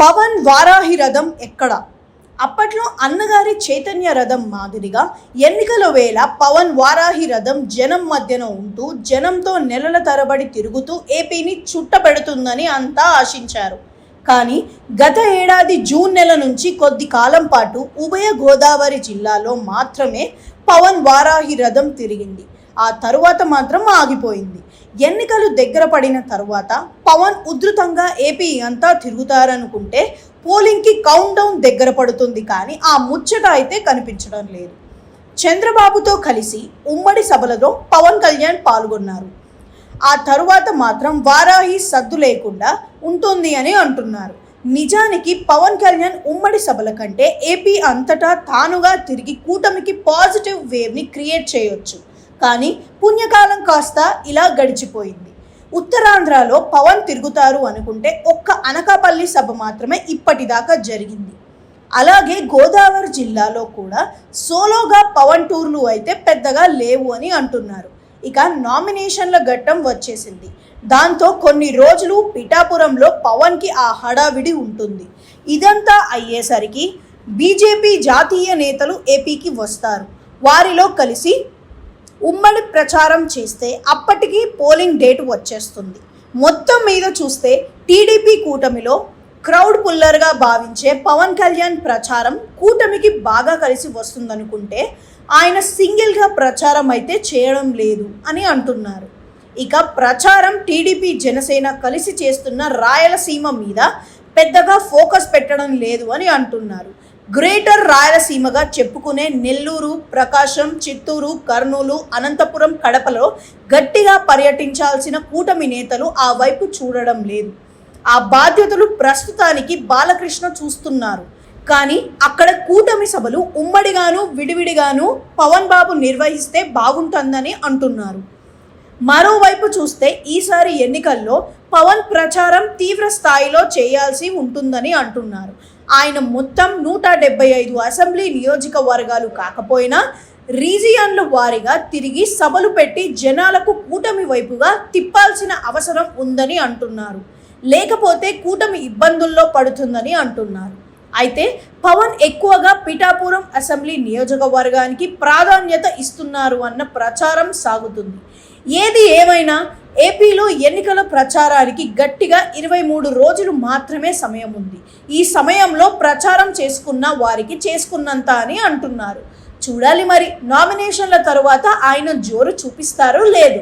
పవన్ వారాహి రథం ఎక్కడ? అప్పట్లో అన్నగారి చైతన్య రథం మాదిరిగా ఎన్నికల వేళ పవన్ వారాహి రథం జనం మధ్యన ఉంటూ జనంతో నెలల తరబడి తిరుగుతూ ఏపీని చుట్టబెడుతుందని అంతా ఆశించారు. కానీ గత ఏడాది జూన్ నెల నుంచి కొద్ది కాలం పాటు ఉభయ గోదావరి జిల్లాలో మాత్రమే పవన్ వారాహి రథం తిరిగింది. ఆ తరువాత మాత్రం ఆగిపోయింది. ఎన్నికలు దగ్గర పడిన తరువాత పవన్ ఉధృతంగా ఏపీ అంతా తిరుగుతారనుకుంటే పోలింగ్కి కౌంట్ డౌన్ దగ్గర పడుతుంది, కానీ ఆ ముచ్చట అయితే కనిపించడం లేదు. చంద్రబాబుతో కలిసి ఉమ్మడి సభలలో పవన్ కళ్యాణ్ పాల్గొన్నారు. ఆ తరువాత మాత్రం వారాహి సద్దు లేకుండా ఉంటుంది అని అంటున్నారు. నిజానికి పవన్ కళ్యాణ్ ఉమ్మడి సభల కంటే ఏపీ అంతటా తానుగా తిరిగి కూటమికి పాజిటివ్ వేవ్ని క్రియేట్ చేయొచ్చు. కానీ పుణ్యకాలం కాస్త ఇలా గడిచిపోయింది. ఉత్తరాంధ్రలో పవన్ తిరుగుతారు అనుకుంటే ఒక్క అనకాపల్లి సభ మాత్రమే ఇప్పటిదాకా జరిగింది. అలాగే గోదావరి జిల్లాలో కూడా సోలోగా పవన్ టూర్లు అయితే పెద్దగా లేవు అని అంటున్నారు. ఇక నామినేషన్ల ఘట్టం వచ్చేసింది. దాంతో కొన్ని రోజులు పిఠాపురంలో పవన్కి ఆ హడావిడి ఉంటుంది. ఇదంతా అయ్యేసరికి బీజేపీ జాతీయ నేతలు ఏపీకి వస్తారు. వారిలో కలిసి ఉమ్మడి ప్రచారం చేస్తే అప్పటికి పోలింగ్ డేట్ వచ్చేస్తుంది. మొత్తం మీద చూస్తే టీడీపీ కూటమిలో క్రౌడ్ పుల్లర్గా భావించే పవన్ కళ్యాణ్ ప్రచారం కూటమికి బాగా కలిసి వస్తుందనుకుంటే ఆయన సింగిల్గా ప్రచారం అయితే చేయడం లేదు అని అంటున్నారు. ఇక ప్రచారం టీడీపీ జనసేన కలిసి చేస్తున్న రాయలసీమ మీద పెద్దగా ఫోకస్ పెట్టడం లేదు అని అంటున్నారు. గ్రేటర్ రాయలసీమగా చెప్పుకునే నెల్లూరు, ప్రకాశం, చిత్తూరు, కర్నూలు, అనంతపురం, కడపలో గట్టిగా పర్యటించాల్సిన కూటమి నేతలు ఆ వైపు చూడడం లేదు. ఆ బాధ్యతలు ప్రస్తుతానికి బాలకృష్ణ చూస్తున్నారు. కానీ అక్కడ కూటమి సభలు ఉమ్మడిగాను విడివిడిగాను పవన్ బాబు నిర్వహిస్తే బాగుంటుందని అంటున్నారు. మరోవైపు చూస్తే ఈసారి ఎన్నికల్లో పవన్ ప్రచారం తీవ్ర స్థాయిలో చేయాల్సి ఉంటుందని అంటున్నారు. ఆయన మొత్తం 175 అసెంబ్లీ నియోజకవర్గాలు కాకపోయినా రీజియన్ల వారీగా తిరిగి సభలు పెట్టి జనాలకు కూటమి వైపుగా తిప్పాల్సిన అవసరం ఉందని అంటున్నారు. లేకపోతే కూటమి ఇబ్బందుల్లో పడుతుందని అంటున్నారు. అయితే పవన్ ఎక్కువగా పిఠాపురం అసెంబ్లీ నియోజకవర్గానికి ప్రాధాన్యత ఇస్తున్నారు అన్న ప్రచారం సాగుతుంది. ఏది ఏమైనా ఏపీలో ఎన్నికల ప్రచారానికి గట్టిగా 23 రోజులు మాత్రమే సమయం ఉంది. ఈ సమయంలో ప్రచారం చేసుకున్న వారికి చేసుకున్నంత అని అంటున్నారు. చూడాలి మరి నామినేషన్ల తరువాత ఆయన జోరు చూపిస్తారో లేదు.